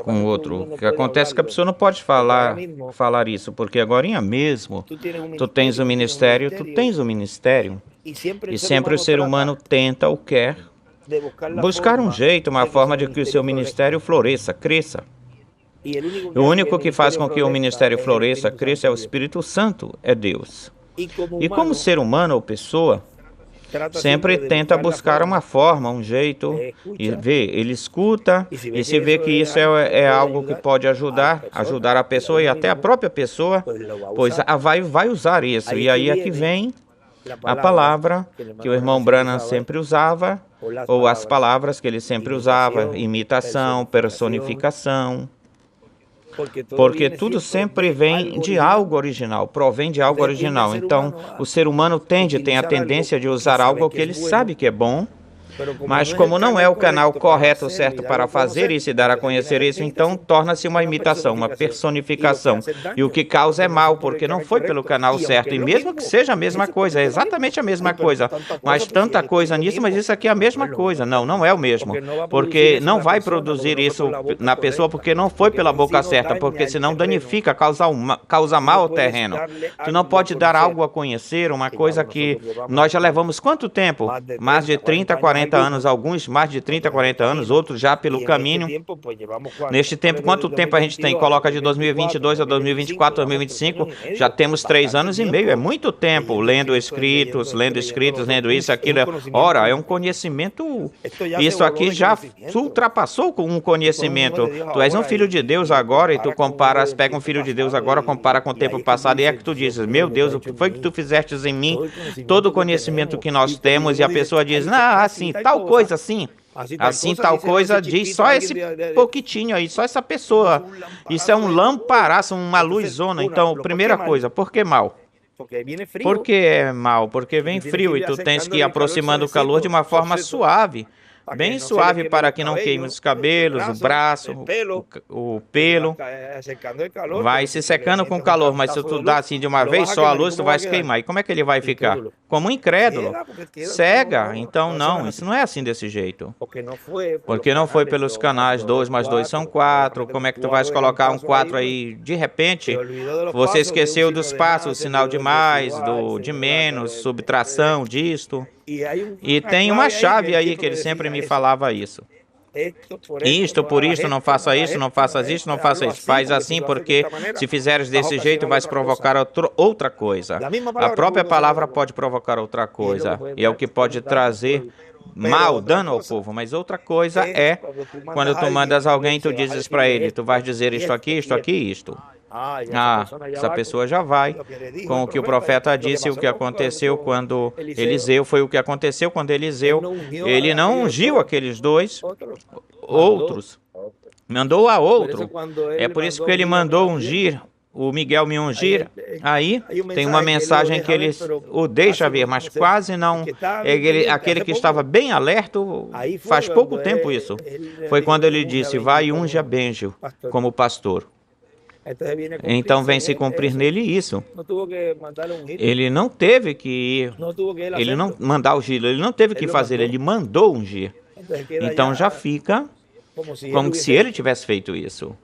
com o outro. O que acontece é que a pessoa não pode falar isso, porque agorinha mesmo tu tens o ministério, e sempre o ser humano tenta ou quer buscar um jeito, uma forma de que o seu ministério floresça, cresça. O único que faz com que o ministério floresça, cresça é o Espírito Santo, é Deus. E como ser humano ou pessoa, sempre tenta buscar uma forma, um jeito, e vê, ele escuta, e se vê que isso é algo que pode ajudar a pessoa e até a própria pessoa, pois vai usar isso. E aí é que vem a palavra que o irmão Branham sempre usava, ou as palavras que ele sempre usava, imitação, personificação, porque tudo sempre vem de algo original, provém de algo original. Então, o ser humano tem a tendência de usar algo que ele sabe que é bom, mas como não é o canal correto, certo, para fazer isso e dar a conhecer isso, então torna-se uma imitação, uma personificação. E o que causa é mal, porque não foi pelo canal certo. E mesmo que seja a mesma coisa, é exatamente a mesma coisa, mas tanta coisa nisso, mas isso aqui é a mesma coisa. Não, não é o mesmo, porque não vai produzir isso na pessoa, porque não foi pela boca certa, porque senão danifica, causa mal ao terreno. Tu não pode dar algo a conhecer, uma coisa que nós já levamos quanto tempo? Mais de 30, 40 anos, alguns mais de 30, 40 anos, outros já pelo caminho. Neste tempo, quanto tempo a gente tem? Coloca de 2022 a 2024, 2025, já temos 3 anos e meio, é muito tempo, lendo escritos, lendo isso, aquilo. Ora, é um conhecimento, isso aqui já ultrapassou com um conhecimento. Tu és um filho de Deus agora e tu comparas, pega um filho de Deus agora, compara com o tempo passado e é que tu dizes, meu Deus, o que foi que tu fizestes em mim? Todo o conhecimento que nós temos, e a pessoa diz, não, assim, tal coisa assim tal coisa, diz só esse pouquitinho aí, só essa pessoa. Isso é um lamparaço, uma luzona. Então, primeira coisa, por que mal? Por que é mal? Porque vem frio e tu tens que ir aproximando o calor de uma forma suave. Bem suave para que não queime os cabelos, o braço, o pelo. Vai se secando com o calor, mas se tu dá assim de uma vez só a luz, tu vai se queimar. E como é que ele vai ficar? Como um incrédulo. Cega. Então não, isso não é assim desse jeito. Porque não foi pelos canais 2 mais 2 são 4. Como é que tu vais colocar um 4 aí? De repente, você esqueceu dos passos, o sinal de mais, do de menos, subtração disto. E tem uma chave aí que ele sempre me falava isso. Isto, por isto, não faça isso, não faças isso, não faça isso. Faz assim porque se fizeres desse jeito vais provocar outra coisa. A própria palavra pode provocar outra coisa. E é o que pode trazer mal, dano ao povo. Mas outra coisa é quando tu mandas alguém, tu dizes para ele, tu vais dizer isto aqui, isto aqui, isto. Essa pessoa já vai com o que o profeta disse, o que aconteceu quando Eliseu, foi o que aconteceu quando Eliseu, ele não ungiu aqueles dois, outros, mandou a outro. É por isso que ele mandou ungir, o Miguel me ungir. Aí tem uma mensagem que ele o deixa ver, mas quase não. Aquele que estava bem alerta, faz pouco tempo isso. Foi quando ele disse, vai e unge a Benjo como pastor. Então vem se cumprir nele isso. Ele não teve que ir, ele não mandar ungir, ele não teve que fazer, ele mandou ungir. Então já fica como se ele tivesse feito isso.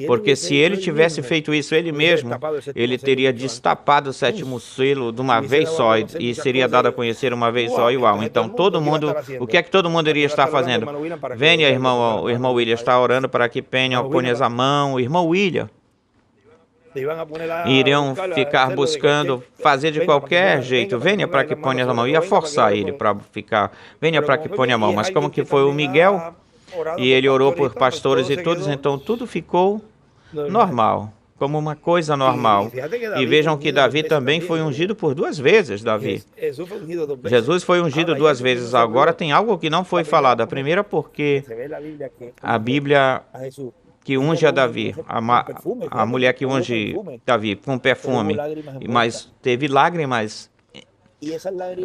Porque se ele tivesse feito isso ele mesmo, ele teria destapado o 7º selo de uma vez só e seria dado a conhecer uma vez só e uau. Então todo mundo, o que é que todo mundo iria estar fazendo? Venha, irmão, o irmão William está orando para que Penha ponhas a mão, o irmão William. Iriam ficar buscando fazer de qualquer jeito. Venha para que ponha a mão. Ia forçar ele para ficar. Venha para que ponha a mão. Mas como que foi o Miguel? E ele orou por pastores e todos. Então tudo ficou normal. Como uma coisa normal. E vejam que Davi também foi ungido por 2 vezes, Davi. Jesus foi ungido 2 vezes. Agora tem algo que não foi falado. A primeira porque a Bíblia que unge a Davi, a mulher que unge Davi com perfume, mas teve lágrimas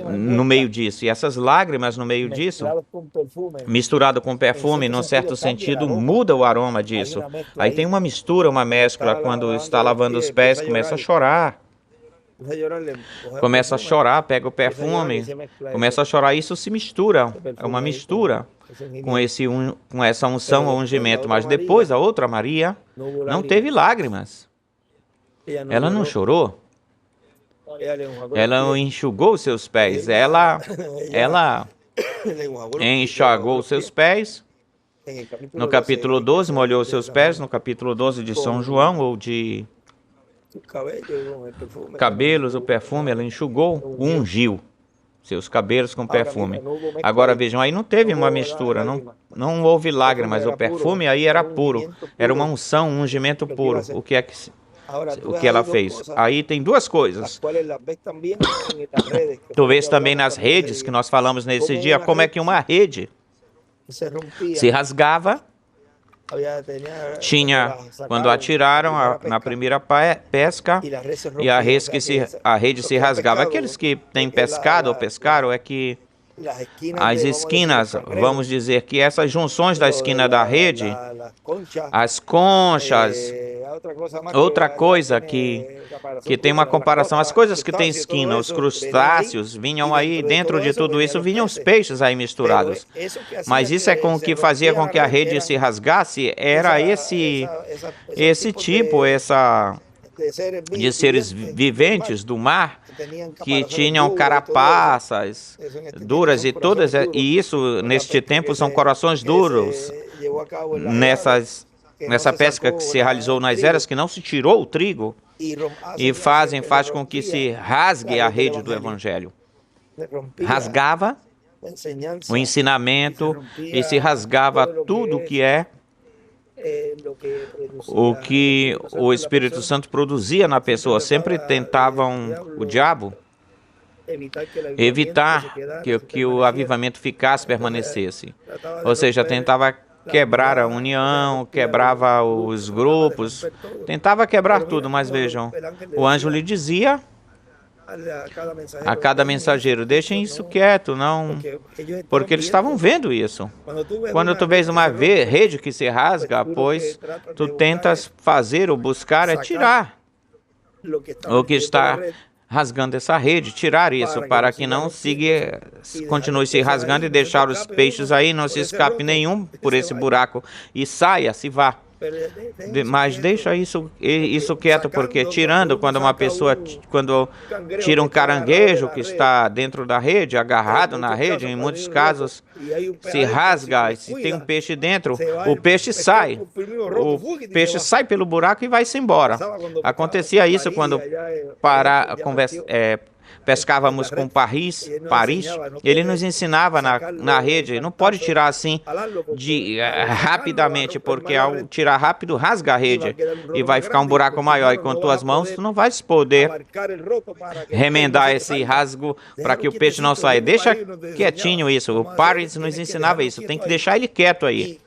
no meio disso. E essas lágrimas no meio disso, misturado com perfume, num certo sentido, muda o aroma disso. Aí tem uma mistura, uma mescla. Quando está lavando os pés, começa a chorar. Começa a chorar, pega o perfume, começa a chorar. Isso se mistura, é uma mistura. com essa unção ou ungimento. Mas depois a outra Maria não teve lágrimas. Ela não chorou. Ela enxugou os seus pés. Ela enxugou os seus pés. No capítulo 12, molhou os seus pés. No capítulo 12 de São João, ou de cabelos, o perfume, ela enxugou, ungiu seus cabelos com perfume. Agora vejam, aí não teve uma mistura, não houve lágrimas. O perfume aí era puro, era uma unção, um ungimento puro. O que ela fez? Aí tem duas coisas. Tu vês também nas redes que nós falamos nesse dia, como é que uma rede se rasgava. Tinha, quando atiraram na primeira pesca, e a rede se rasgava. Aqueles que têm pescado ou pescaram, é que as esquinas, vamos dizer que essas junções da esquina da rede, as conchas, outra coisa que tem uma comparação, as coisas que têm esquina, os crustáceos, vinham aí, dentro de tudo isso, vinham os peixes aí misturados. Mas isso é com o que fazia com que a rede se rasgasse, era esse tipo, de seres viventes do mar, que tinham carapaças duras e todas, e isso, neste tempo, são corações duros. Nessa pesca que se realizou nas eras, que não se tirou o trigo, e faz com que se rasgue a rede do Evangelho. Rasgava o ensinamento e se rasgava tudo que é o que o Espírito Santo produzia na pessoa. Sempre tentavam, o diabo, evitar que o avivamento ficasse, permanecesse. Ou seja, tentava quebrar a união, quebrava os grupos, tentava quebrar tudo, mas vejam, o anjo lhe dizia a cada mensageiro, deixem isso quieto, não, porque eles estavam vendo isso. Quando tu vês uma rede que se rasga, pois tu tentas fazer ou buscar é tirar o que está rasgando essa rede, tirar isso, para que não continue se rasgando e deixar os peixes aí, não se escape nenhum por esse buraco e saia, se vá. Mas deixa isso quieto, porque tirando, quando uma pessoa, quando tira um caranguejo que está dentro da rede, agarrado na rede, em muitos casos se rasga, e se tem um peixe dentro, o peixe sai pelo buraco e vai-se embora. Acontecia isso quando pescávamos com Paris, ele nos ensinava na rede, não pode tirar assim rapidamente, porque ao tirar rápido rasga a rede e vai ficar um buraco maior, e com tuas mãos tu não vais poder remendar esse rasgo para que o peixe não saia. Deixa quietinho isso, o Paris nos ensinava isso, tem que deixar ele quieto aí.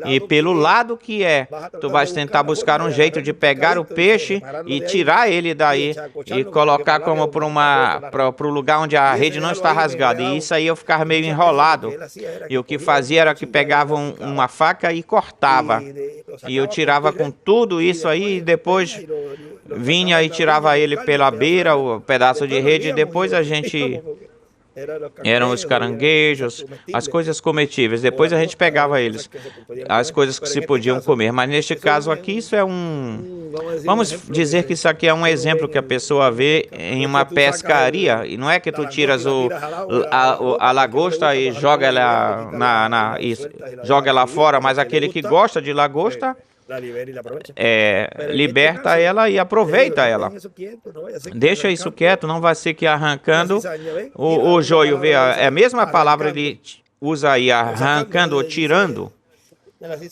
E pelo lado que tu vais tentar buscar um jeito de pegar o peixe e tirar ele daí e colocar como para o lugar onde a rede não está rasgada. E isso aí eu ficava meio enrolado. E o que fazia era que pegava uma faca e cortava. E eu tirava com tudo isso aí, e depois vinha e tirava ele pela beira, o pedaço de rede, e depois a gente... Eram os caranguejos, as coisas comestíveis. Depois a gente pegava eles, as coisas que se podiam comer. Mas neste caso aqui, isso é vamos dizer que isso aqui é um exemplo que a pessoa vê em uma pescaria. E não é que tu tiras a lagosta e joga ela joga ela fora, mas aquele que gosta de lagosta liberta ela e aproveita ela. Deixa isso quieto, não vai ser que arrancando o joio, vê, é a mesma palavra ele usa aí, arrancando ou tirando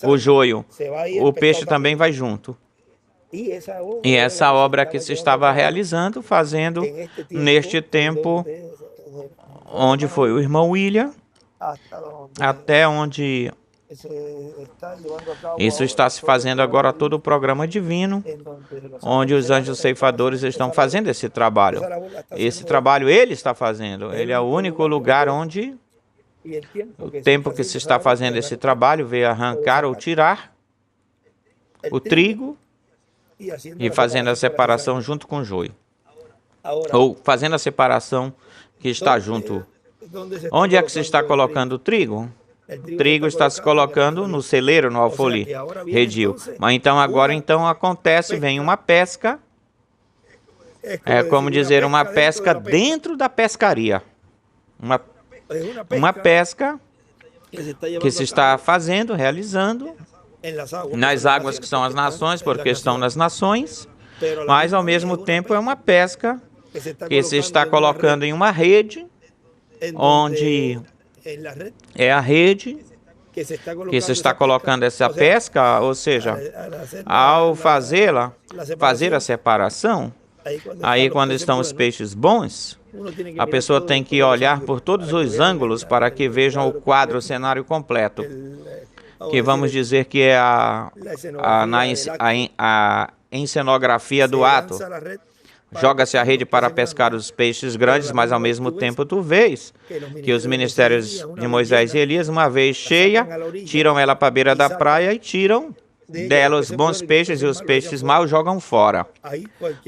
o joio, o peixe também vai junto. E essa obra que se estava realizando, fazendo neste tempo, onde foi o irmão William, até onde isso está se fazendo agora, todo o programa divino, onde os anjos ceifadores estão fazendo esse trabalho. Esse trabalho ele está fazendo. Ele é o único lugar onde o tempo que se está fazendo esse trabalho veio arrancar ou tirar o trigo e fazendo a separação junto com o joio. Ou fazendo a separação que está junto. Onde é que se está colocando o trigo? trigo está se colocando no celeiro, no redil. Mas então acontece, vem uma pesca, é como dizer, uma pesca dentro da pescaria. Uma pesca que se está fazendo, realizando, nas águas que são as nações, porque estão nas nações, mas ao mesmo tempo é uma pesca que se está colocando em uma rede, onde é a rede que se está colocando essa pesca, ou seja, ao fazer a separação, aí quando estão os peixes bons, a pessoa tem que olhar por todos os ângulos para que vejam o quadro, o cenário completo, que vamos dizer que é a encenografia do ato. Joga-se a rede para pescar os peixes grandes, mas ao mesmo tempo tu vês que os ministérios de Moisés e Elias, uma vez cheia, tiram ela para a beira da praia e tiram dela os bons peixes e os peixes maus jogam fora.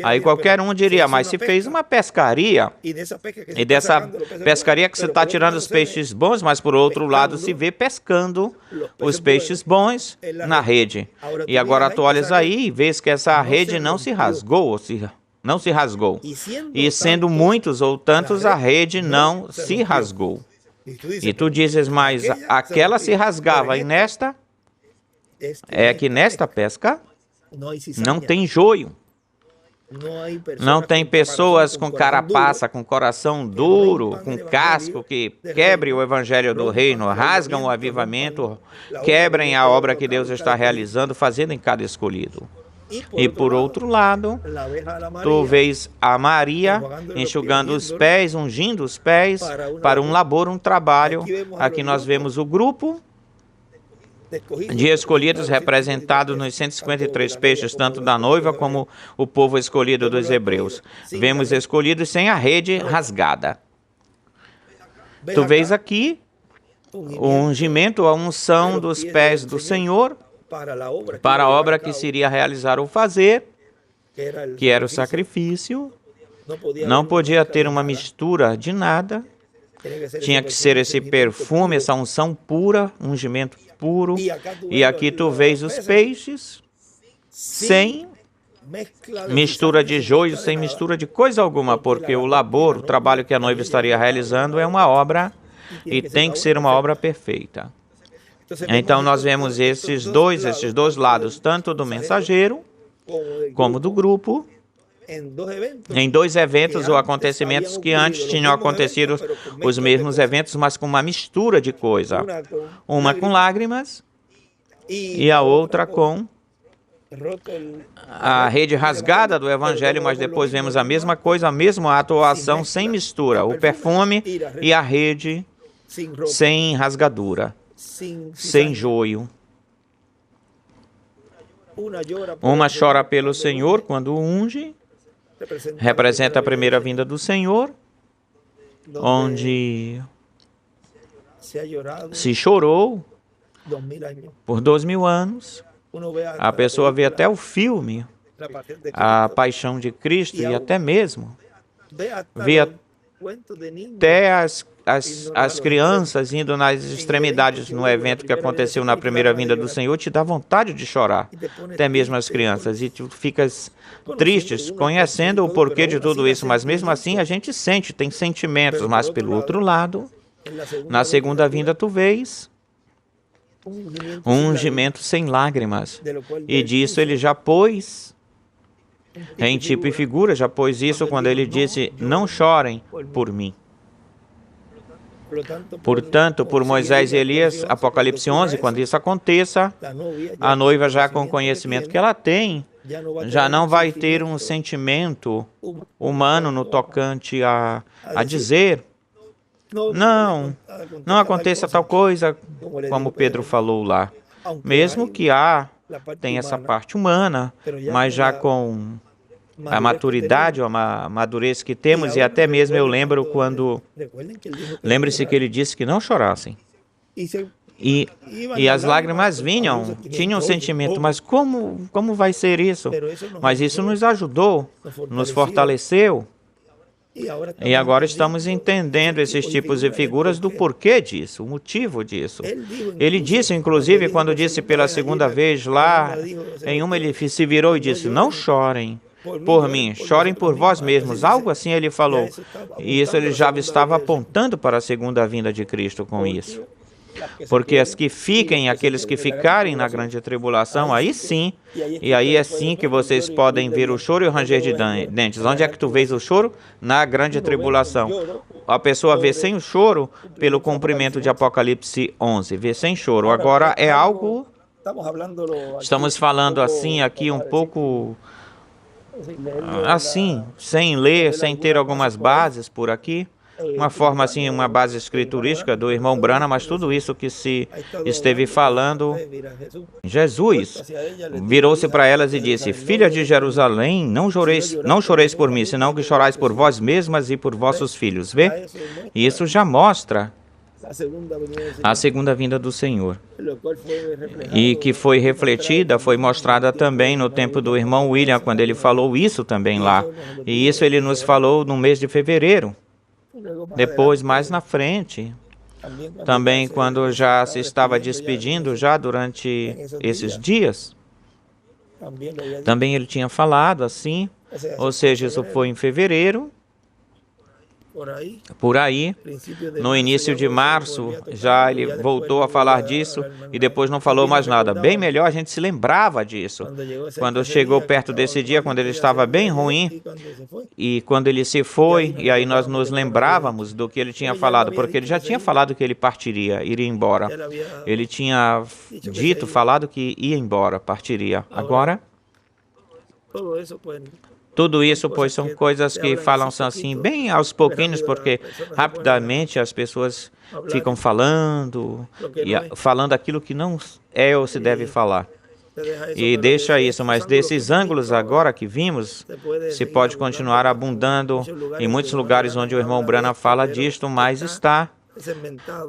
Aí qualquer um diria, mas se fez uma pescaria, e dessa pescaria que você está tirando os peixes bons, mas por outro lado se vê pescando os peixes bons na rede. E agora tu olhas aí e vês que essa rede não se rasgou, não se rasgou. E sendo muitos ou tantos, a rede não se rasgou. E tu dizes, mas aquela se rasgava, e nesta, é que nesta pesca não tem joio. Não tem pessoas com carapaça, com coração duro, com casco, que quebrem o evangelho do reino, rasgam o avivamento, quebrem a obra que Deus está realizando, fazendo em cada escolhido. E por outro lado, tu vês a Maria enxugando os pés, ungindo os pés para um labor, um trabalho. Aqui nós vemos o grupo de escolhidos representados nos 153 peixes, tanto da noiva como o povo escolhido dos hebreus. Vemos escolhidos sem a rede rasgada. Tu vês aqui o ungimento, a unção dos pés do Senhor, para a obra que se iria realizar ou fazer, que era o sacrifício. Não podia ter uma mistura de nada. Tinha que ser esse perfume, essa unção pura, ungimento puro. E aqui tu vês os peixes sem mistura de joio, sem mistura de coisa alguma, porque o labor, o trabalho que a noiva estaria realizando é uma obra e tem que ser uma obra perfeita. Então nós vemos esses dois lados, tanto do mensageiro como do grupo, em dois eventos ou acontecimentos que antes tinham acontecido os mesmos eventos, mas com uma mistura de coisa. Uma com lágrimas e a outra com a rede rasgada do evangelho, mas depois vemos a mesma coisa, a mesma atuação sem mistura, o perfume e a rede sem rasgadura, sem joio. Uma chora pelo Senhor quando unge, representa a primeira vinda do Senhor, onde se chorou por 2000 anos. A pessoa vê até o filme, A Paixão de Cristo, e até mesmo vê até as crianças indo nas extremidades no evento que aconteceu na primeira vinda do Senhor, te dá vontade de chorar, até mesmo as crianças, e tu ficas tristes, conhecendo o porquê de tudo isso, mas mesmo assim a gente sente, tem sentimentos, mas pelo outro lado, na segunda vinda tu vês um ungimento sem lágrimas, e disso ele já pôs em tipo e figura, já pôs isso quando ele disse, não chorem por mim. Portanto, por Moisés e Elias, Apocalipse 11, quando isso aconteça, a noiva já com o conhecimento que ela tem, já não vai ter um sentimento humano no tocante a dizer, não aconteça tal coisa, como Pedro falou lá. Mesmo que tem essa parte humana, mas já com a maturidade, a madurez que temos, e até mesmo eu lembro quando... Lembre-se que ele disse que não chorassem. E as lágrimas vinham, tinham um sentimento, mas como vai ser isso? Mas isso nos ajudou, nos fortaleceu, E agora estamos entendendo esses tipos de figuras do porquê disso, o motivo disso. Ele disse, inclusive, quando disse pela segunda vez lá, em uma ele se virou e disse, não chorem por mim, chorem por vós mesmos. Algo assim ele falou. E isso ele já estava apontando para a segunda vinda de Cristo com isso. Porque as que fiquem, aqueles que ficarem na grande tribulação, aí sim, e aí é sim que vocês podem ver o choro e o ranger de dentes. Onde é que tu vês o choro? Na grande tribulação. A pessoa vê sem o choro pelo cumprimento de Apocalipse 11, vê sem choro. Agora é algo, estamos falando assim aqui um pouco assim, sem ler, sem ter algumas bases por aqui. Uma forma assim, uma base escriturística do irmão Branham, mas tudo isso que se esteve falando, Jesus virou-se para elas e disse, filhas de Jerusalém, não choreis por mim, senão que chorais por vós mesmas e por vossos filhos. Vê? E isso já mostra a segunda vinda do Senhor, e que foi refletida, foi mostrada também no tempo do irmão William, quando ele falou isso também lá, e isso ele nos falou no mês de fevereiro. Depois, mais na frente, também quando já se estava despedindo, já durante esses dias, também ele tinha falado assim, ou seja, isso foi em fevereiro, por aí, no início de março, já ele voltou a falar disso e depois não falou mais nada. Bem melhor a gente se lembrava disso. Quando chegou perto desse dia, quando ele estava bem ruim, e quando ele se foi, e aí nós nos lembrávamos do que ele tinha falado, porque ele já tinha falado que ele partiria, iria embora. Ele tinha dito, falado que ia embora, partiria. Agora, tudo isso, pois, são coisas que falam assim, bem aos pouquinhos, porque rapidamente as pessoas ficam falando, e falando aquilo que não é ou se deve falar. E deixa isso, mas desses ângulos agora que vimos, se pode continuar abundando em muitos lugares onde o irmão Branham fala disto, mas está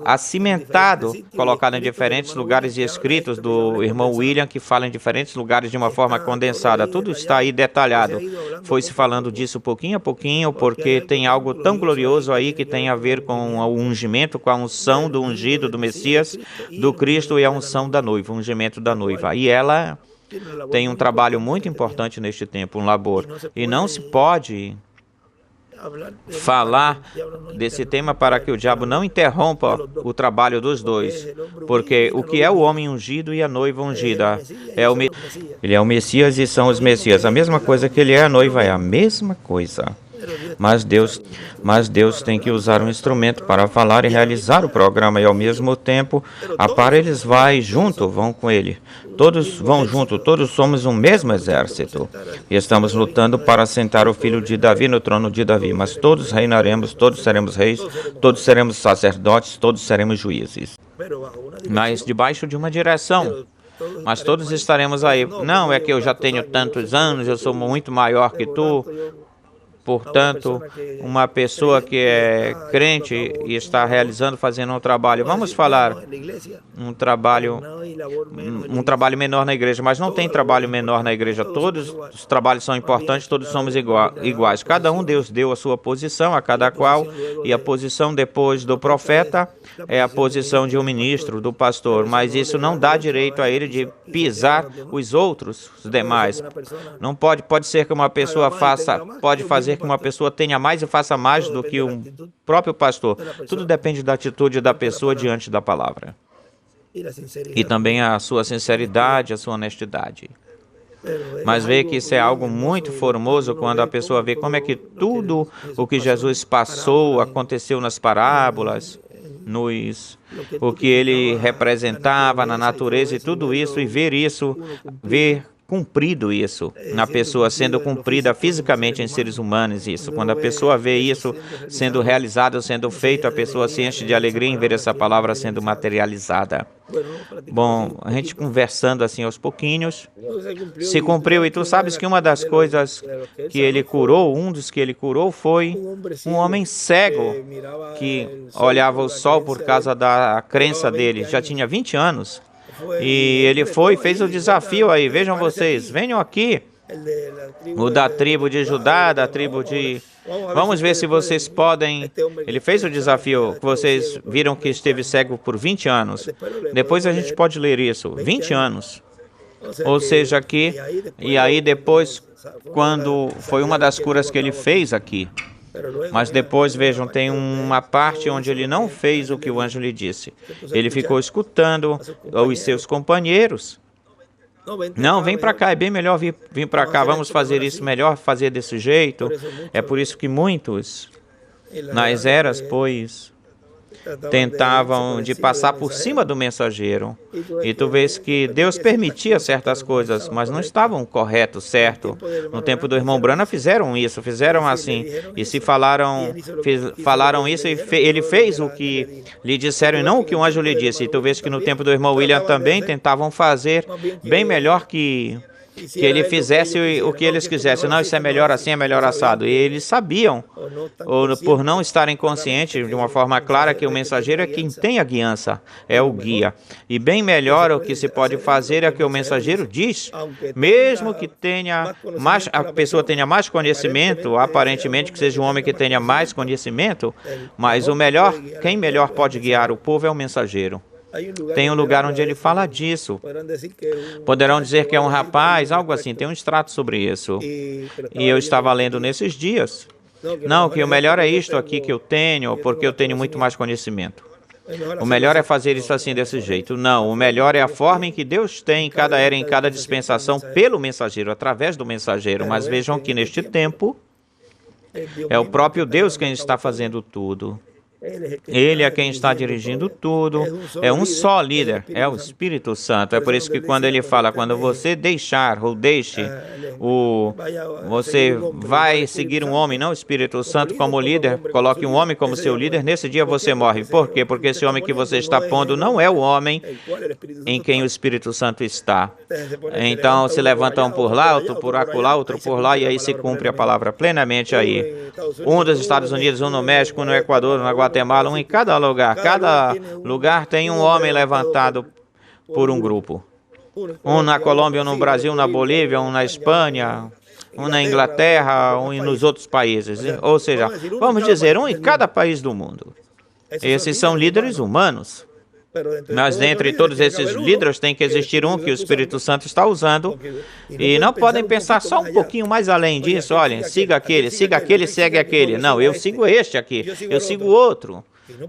acimentado, colocado em diferentes lugares e escritos do irmão William, que fala em diferentes lugares de uma forma condensada. Tudo está aí detalhado. Foi-se falando disso pouquinho a pouquinho, porque tem algo tão glorioso aí que tem a ver com o ungimento, com a unção do ungido, do Messias, do Cristo e a unção da noiva, o ungimento da noiva. E ela tem um trabalho muito importante neste tempo, um labor. E não se pode falar desse tema para que o diabo não interrompa o trabalho dos dois, porque o que é o homem ungido e a noiva ungida? Ele é o Messias e são os Messias. A mesma coisa que ele é, a noiva é a mesma coisa. Mas Deus tem que usar um instrumento para falar e realizar o programa, e ao mesmo tempo a par eles vão com ele. Todos vão junto, todos somos um mesmo exército. E estamos lutando para sentar o filho de Davi no trono de Davi. Mas todos reinaremos, todos seremos reis, todos seremos sacerdotes, todos seremos juízes. Mas debaixo de uma direção. Mas todos estaremos aí. Não é que eu já tenho tantos anos, eu sou muito maior que tu. Portanto, uma pessoa que é crente e está realizando, fazendo um trabalho, vamos falar, um trabalho menor na igreja, mas não tem trabalho menor na igreja. Todos os trabalhos são importantes, todos somos iguais. Cada um, Deus deu a sua posição a cada qual, e a posição depois do profeta é a posição de um ministro, do pastor, mas isso não dá direito a ele de pisar os outros, os demais. Não pode ser que uma pessoa pode fazer que uma pessoa tenha mais e faça mais do que o próprio pastor. Tudo depende da atitude da pessoa diante da palavra. E também a sua sinceridade, a sua honestidade. Mas vê que isso é algo muito formoso quando a pessoa vê como é que tudo o que Jesus passou aconteceu nas parábolas, o que ele representava na natureza e tudo isso, e ver cumprido isso, na pessoa sendo cumprida fisicamente em seres humanos, isso. Quando a pessoa vê isso sendo realizado, sendo feito, a pessoa se enche de alegria em ver essa palavra sendo materializada. Bom, a gente conversando assim aos pouquinhos, se cumpriu, e tu sabes que uma das coisas que ele curou, um dos que ele curou foi um homem cego que olhava o sol por causa da crença dele, já tinha 20 anos. E ele fez o desafio aí, vejam vocês, venham aqui, o da tribo de Judá, da tribo de... Vamos ver se vocês podem... Ele fez o desafio, que vocês viram que esteve cego por 20 anos. Depois a gente pode ler isso, 20 anos. Ou seja, aqui, e aí depois, quando foi uma das curas que ele fez aqui. Mas depois, vejam, tem uma parte onde ele não fez o que o anjo lhe disse. Ele ficou escutando os seus companheiros. Não, vem para cá, é bem melhor vir para cá, vamos fazer isso melhor, fazer desse jeito. É por isso que muitos, nas eras, pois, tentavam de passar por cima do mensageiro. E tu vês que Deus permitia certas coisas, mas não estavam corretos, certo? No tempo do irmão Branham fizeram isso, fizeram assim. E se falaram isso, e ele fez o que lhe disseram e não o que o anjo lhe disse. E tu vês que no tempo do irmão William também tentavam fazer bem melhor que ele fizesse o que eles quisessem. Não, isso é melhor assim, é melhor assado. E eles sabiam, ou por não estarem conscientes de uma forma clara, que o mensageiro é quem tem a guiança, é o guia. E bem melhor o que se pode fazer é o que o mensageiro diz, mesmo que a pessoa tenha mais conhecimento, aparentemente que seja um homem que tenha mais conhecimento, mas quem melhor pode guiar o povo é o mensageiro. Tem um lugar onde ele fala disso. Poderão dizer que é um rapaz, algo assim, tem um extrato sobre isso. E eu estava lendo nesses dias. Não, que o melhor é isto aqui que eu tenho, porque eu tenho muito mais conhecimento. O melhor é fazer isso assim, desse jeito. Não, o melhor é a forma em que Deus tem em cada era, em cada dispensação, pelo mensageiro, através do mensageiro. Mas vejam que neste tempo, é o próprio Deus quem está fazendo tudo. Ele é quem está dirigindo tudo, é um só líder, é o Espírito Santo. É por isso que quando ele fala, quando você deixar ou deixe, você vai seguir um homem, não o Espírito Santo como líder, coloque um homem como seu líder, nesse dia você morre. Por quê? Porque esse homem que você está pondo não é o homem em quem o Espírito Santo está. Então se levantam por lá, outro por acolá, outro por lá, e aí se cumpre a palavra plenamente aí. Um dos Estados Unidos, um no México, um no Equador, na Guatemala, um em cada lugar. Cada lugar tem um homem levantado por um grupo. Um na Colômbia, um no Brasil, um na Bolívia, um na Espanha, um na Inglaterra, um nos outros países. Ou seja, vamos dizer, um em cada país do mundo. Esses são líderes humanos. Mas dentre todos esses líderes tem que existir um que o Espírito Santo está usando. E não podem pensar só um pouquinho mais além disso. Olhem, siga aquele, segue aquele. Não, eu sigo este aqui, eu sigo outro.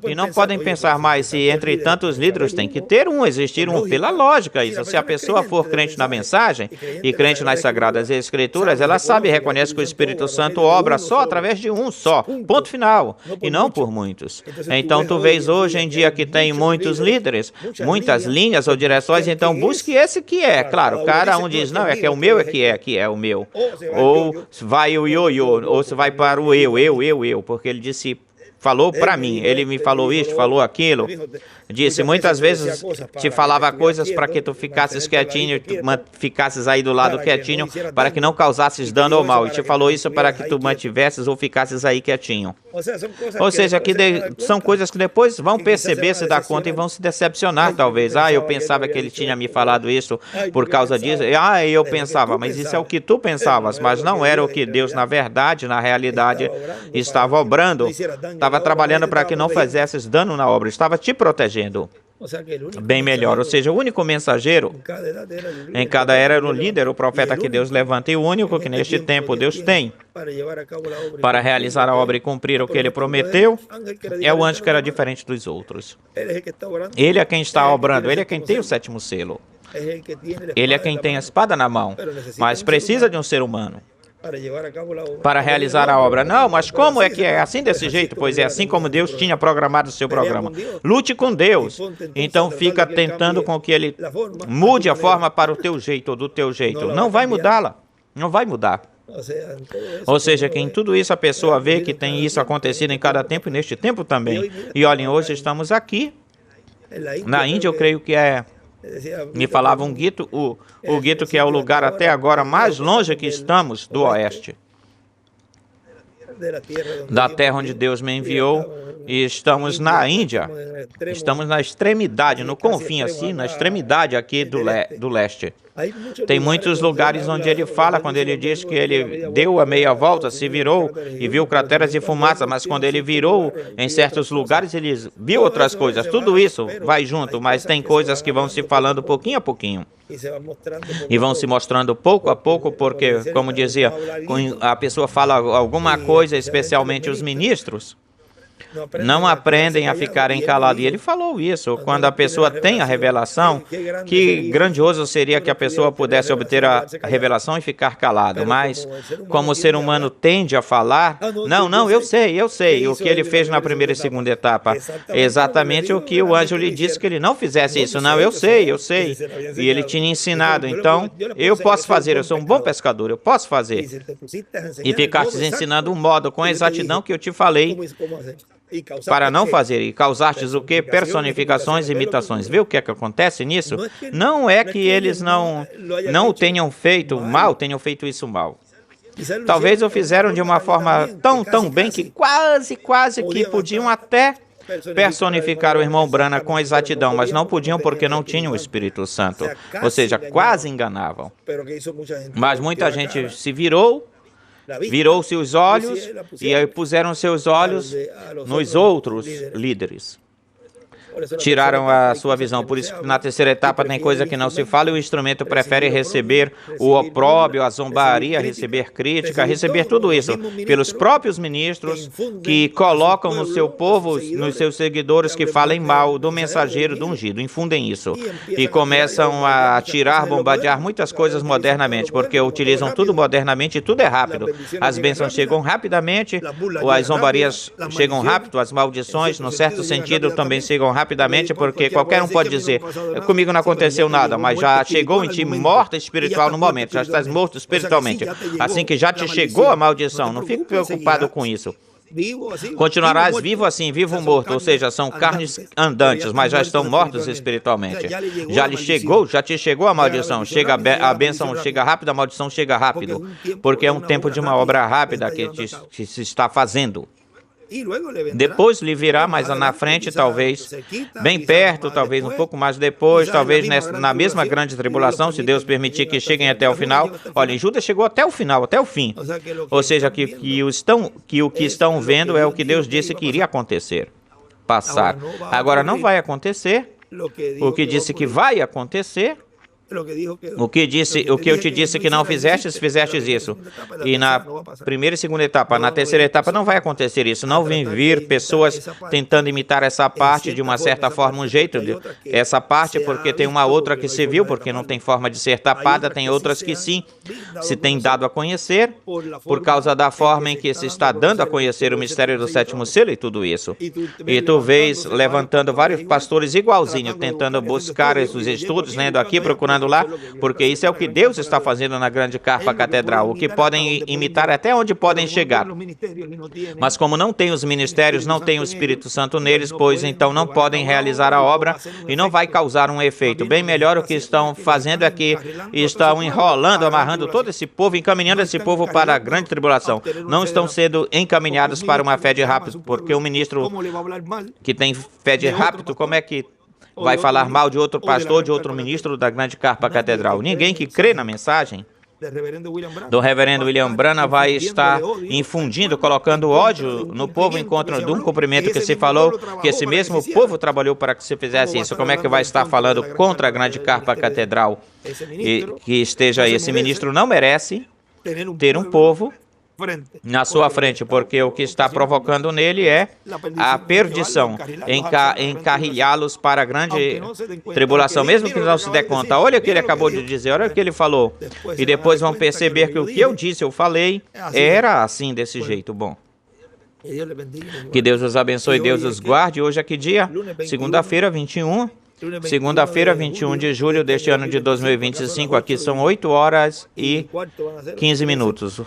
E não podem pensar mais se entre tantos líderes tem que ter existir um, pela lógica. Isso. Se a pessoa for crente na mensagem e crente nas Sagradas Escrituras, ela sabe e reconhece que o Espírito Santo obra só através de um só, ponto final, e não por muitos. Então tu vês hoje em dia que tem muitos líderes, muitas linhas ou direções, então busque esse que é. Claro, cada um diz, não, é que é o meu, que é o meu. Ou vai o ioiô, ou se vai para o eu, porque ele disse... Falou para mim, ele me falou isso, falou aquilo, disse, muitas vezes te falava coisas para que tu ficasses quietinho, ficasses aí do lado quietinho, para que não causasses dano ou mal, e te falou isso para que tu mantivesses ou ficasses aí quietinho. Ou seja, que são coisas que depois vão perceber, se dar conta e vão se decepcionar, talvez. Eu pensava que ele tinha me falado isso por causa disso. Eu pensava, mas isso é o que tu pensavas, mas não era o que Deus, na verdade, na realidade, estava obrando. Estava trabalhando para que não fizesses dano na obra, estava te protegendo. Bem melhor, ou seja, o único mensageiro em cada era era o líder, o profeta que Deus levanta, e o único que neste tempo Deus tem para realizar a obra e cumprir o que ele prometeu é o anjo que era diferente dos outros. Ele é quem está obrando, ele é quem tem o sétimo selo. Ele é quem tem a espada na mão, mas precisa de um ser humano para realizar a obra. Não, mas como é que é assim desse jeito? Pois é assim como Deus tinha programado o seu programa. Lute com Deus. Então fica tentando com que Ele mude a forma para o teu jeito ou do teu jeito. Não vai mudá-la. Não vai mudar. Ou seja, que em tudo isso a pessoa vê que tem isso acontecido em cada tempo e neste tempo também. E olhem, hoje estamos aqui. Na Índia, eu creio que me falava um gueto, o gueto que é o lugar até agora mais longe que estamos do oeste, da terra onde Deus me enviou, e estamos na Índia, estamos na extremidade, no confim assim, na extremidade aqui do leste. Tem muitos lugares onde ele fala, quando ele diz que ele deu a meia volta, se virou e viu crateras de fumaça, mas quando ele virou em certos lugares, ele viu outras coisas. Tudo isso vai junto, mas tem coisas que vão se falando pouquinho a pouquinho. E vão se mostrando pouco a pouco, porque, como dizia, a pessoa fala alguma coisa, especialmente os ministros, não aprendem a ficarem calados. E ele falou isso, quando a pessoa tem a revelação, que grandioso seria que a pessoa pudesse obter a revelação e ficar calado. Mas, como o ser humano tende a falar, não, eu sei, o que ele fez na primeira e segunda etapa. Exatamente o que o anjo lhe disse que ele não fizesse isso. Não, eu sei. E ele tinha ensinado, então, eu posso fazer, eu sou um bom pescador, eu posso fazer. E ficaste ensinando um modo com exatidão que eu te falei, para não fazer, e causastes o que? Personificações e imitações. Vê o que é que acontece nisso? Não é que eles não o tenham feito mal, tenham feito isso mal. Talvez o fizeram de uma forma tão bem que quase que podiam até personificar o irmão Branham com exatidão, mas não podiam porque não tinham o Espírito Santo. Ou seja, quase enganavam. Mas muita gente se virou-se os olhos e aí puseram seus olhos nos outros líderes. Tiraram a sua visão. Por isso, na terceira etapa, tem coisa que não se fala e o instrumento prefere receber o opróbio, a zombaria, receber crítica, receber tudo isso pelos próprios ministros que colocam no seu povo, nos seus seguidores que falem mal do mensageiro do ungido, infundem isso e começam a tirar, bombardear muitas coisas modernamente, porque utilizam tudo modernamente e tudo é rápido. As bênçãos chegam rapidamente, as zombarias chegam rápido, as maldições, no certo sentido, também chegam rapidamente, porque qualquer um pode dizer, comigo não aconteceu nada, mas já chegou em ti morta espiritual no momento, já estás morto espiritualmente. Assim que já te chegou a maldição, não fique preocupado com isso. Continuarás vivo assim, vivo ou morto, ou seja, são carnes andantes, mas já estão mortos espiritualmente. Já te chegou a maldição, chega a bênção, chega rápido, a maldição chega rápido, porque é um tempo de uma obra rápida que se está fazendo. Depois lhe virá mais na frente, talvez bem perto, talvez um pouco mais depois, talvez na mesma grande tribulação, se Deus permitir que cheguem até o final. Olha, Judas chegou até o final, até o fim. Ou seja, que o que estão vendo é o que Deus disse que iria acontecer, passar. Agora não vai acontecer, o que disse que vai acontecer. O que eu te disse que não fizestes isso. E na primeira e segunda etapa, na terceira etapa não vai acontecer isso. Não vem vir pessoas tentando imitar essa parte de uma certa forma, um jeito essa parte, porque tem uma outra que se viu, porque não tem forma de ser tapada, tem outras que sim, se tem dado a conhecer, por causa da forma em que se está dando a conhecer o mistério do sétimo selo e tudo isso. E tu vês levantando vários pastores igualzinho, tentando buscar esses estudos, lendo aqui, procurando lá, porque isso é o que Deus está fazendo na grande carpa catedral, o que podem imitar até onde podem chegar. Mas como não tem os ministérios, não tem o Espírito Santo neles, pois então não podem realizar a obra e não vai causar um efeito. Bem melhor o que estão fazendo é que estão enrolando, amarrando todo esse povo, encaminhando esse povo para a grande tribulação. Não estão sendo encaminhados para uma fé de rápido, porque o ministro que tem fé de rápido, como é que vai falar mal de outro pastor, de outro ministro da grande carpa catedral? Ninguém que crê na mensagem do reverendo William Branham vai estar infundindo, colocando ódio no povo em contra de um cumprimento que se falou, que esse mesmo povo trabalhou para que se fizesse isso. Como é que vai estar falando contra a grande carpa catedral? E que esteja esse ministro não merece ter um povo na sua frente, porque o que está provocando nele é a perdição, encarrilhá-los para a grande tribulação, mesmo que não se dê conta. Olha o que ele acabou de dizer, olha o que ele falou, e depois vão perceber que o que eu disse, eu falei, era assim, desse jeito. Bom, que Deus os abençoe, Deus os guarde. Hoje é que dia? Segunda-feira, 21. Segunda-feira, 21 de julho deste ano de 2025, aqui são 8 horas e 15 minutos.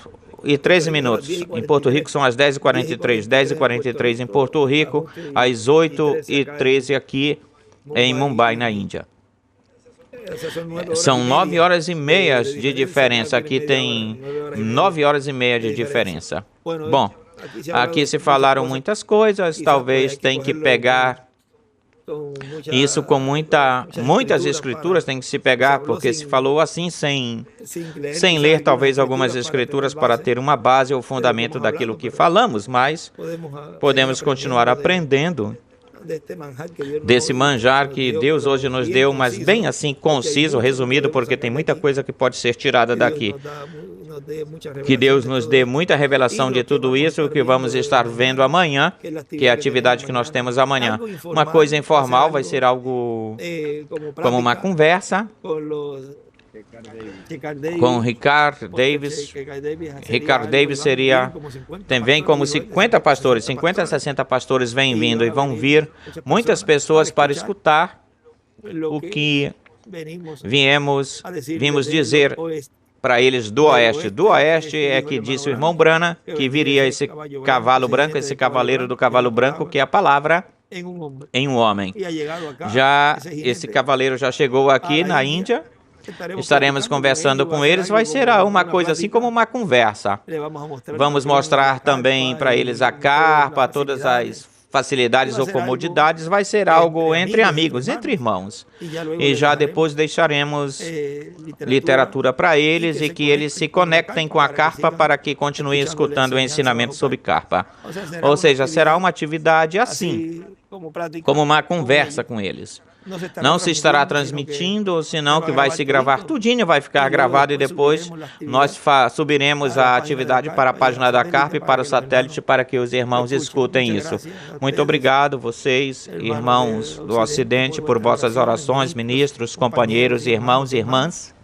E 13 minutos. Em Porto Rico são as 10h43. 10h43 em Porto Rico, às 8h13 aqui em Mumbai, na Índia. São 9 horas e meia de diferença. Aqui tem 9 horas e meia de diferença. Bom, aqui se falaram muitas coisas. Talvez tenha que pegar Isso com muitas escrituras tem que se pegar, porque se falou assim sem ler talvez algumas escrituras para ter uma base ou fundamento daquilo que falamos, mas podemos continuar aprendendo desse manjar que Deus hoje nos deu, mas bem assim conciso, resumido, porque tem muita coisa que pode ser tirada daqui. Que Deus nos dê muita revelação de tudo isso, o que vamos estar vendo amanhã, que é a atividade que nós temos amanhã. Uma coisa informal vai ser algo como uma conversa com Ricard Davis. Ricard Davis seria também como 50 pastores, 50 a 60 pastores vêm vindo e vão vir muitas pessoas para escutar o que vimos dizer para eles do Oeste. Do Oeste é que disse o irmão Branham que viria esse cavalo branco, esse cavaleiro do cavalo branco, que é a palavra em um homem. Esse cavaleiro já chegou aqui na Índia. Estaremos conversando com eles, vai ser uma coisa assim como uma conversa. Vamos mostrar também para eles a carpa, todas as facilidades ou comodidades, vai ser algo entre amigos, entre irmãos. E já depois deixaremos literatura para eles e que eles se conectem com a carpa para que continuem escutando o ensinamento sobre carpa. Ou seja, será uma atividade assim, como uma conversa com eles. Não se estará transmitindo, senão que vai se gravar tudinho, vai ficar gravado e depois nós subiremos a atividade para a página da Carpa e para o satélite para que os irmãos escutem isso. Muito obrigado, vocês, irmãos do Ocidente, por vossas orações, ministros, companheiros, irmãos e irmãs,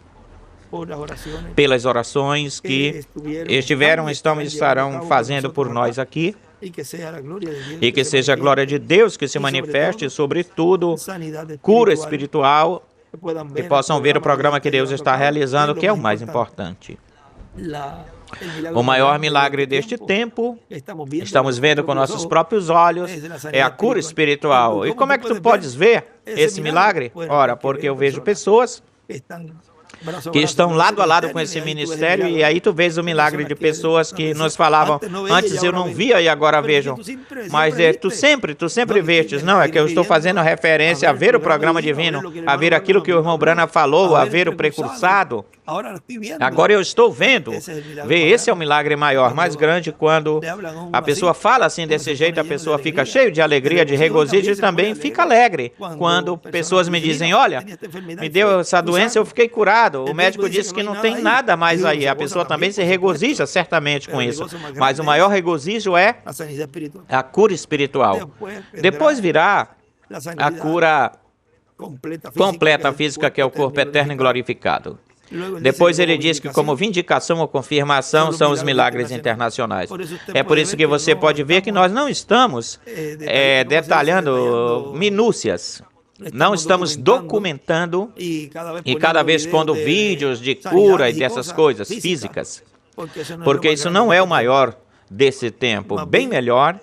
pelas orações que estarão fazendo por nós aqui. E que seja a glória de Deus que se manifeste, sobretudo, cura espiritual, que possam ver o programa que Deus está realizando, que é o mais importante. O maior milagre deste tempo, estamos vendo com nossos próprios olhos, é a cura espiritual. E como é que tu podes ver esse milagre? Ora, porque eu vejo pessoas que estão lado a lado com esse ministério, e aí tu vês o milagre de pessoas que nos falavam, antes eu não via e agora vejam, mas tu sempre vestes. Não, é que eu estou fazendo referência a ver o programa divino, a ver aquilo que o irmão Branham falou, a ver o precursado. Agora eu estou vendo. Esse é o milagre maior, mais grande, quando a pessoa fala assim desse jeito, a pessoa fica cheia de alegria, de regozijo e também fica alegre. Quando pessoas me dizem, olha, me deu essa doença, eu fiquei curado. O médico disse que não tem nada mais aí. A pessoa também se regozija certamente com isso. Mas o maior regozijo é a cura espiritual. Depois virá a cura completa física, que é o corpo eterno e glorificado. Depois ele diz que como vindicação ou confirmação são os milagres internacionais. É por isso que você pode ver que nós não estamos detalhando minúcias. Não estamos documentando e cada vez pondo vídeos de cura e dessas coisas físicas, porque isso não é o maior desse tempo. Bem melhor,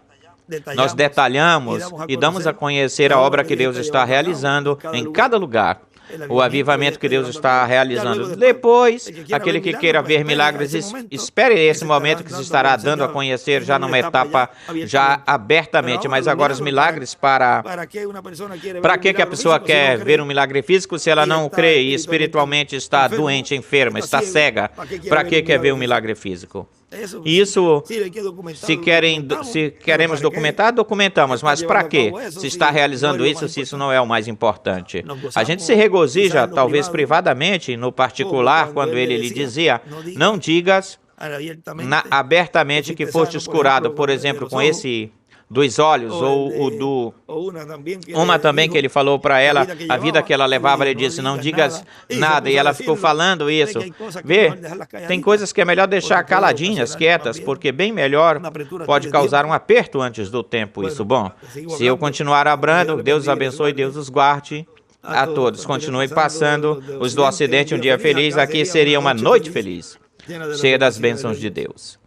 nós detalhamos e damos a conhecer a obra que Deus está realizando em cada lugar. O avivamento que Deus está realizando. Depois, aquele que queira ver milagres, espere esse momento que se estará dando a conhecer já numa etapa já abertamente. Mas agora os milagres para que a pessoa quer ver um milagre físico se ela não crê e espiritualmente está doente, enferma, está cega? Para que quer ver um milagre físico? Isso, se queremos documentar, documentamos, mas para quê? Se está realizando isso, se isso não é o mais importante. A gente se regozija, talvez privadamente, no particular, quando ele lhe dizia, não digas abertamente que fostes curado, por exemplo, com esse dos olhos, ou o do... Uma também que ele falou para ela, a vida que ela levava, ele disse, não digas nada, e ela ficou falando isso. Vê, tem coisas que é melhor deixar caladinhas, quietas, porque bem melhor pode causar um aperto antes do tempo, isso. Bom, se eu continuar abrindo, Deus os abençoe, Deus os guarde a todos. Continue passando os do Ocidente um dia feliz, aqui seria uma noite feliz, cheia das bênçãos de Deus.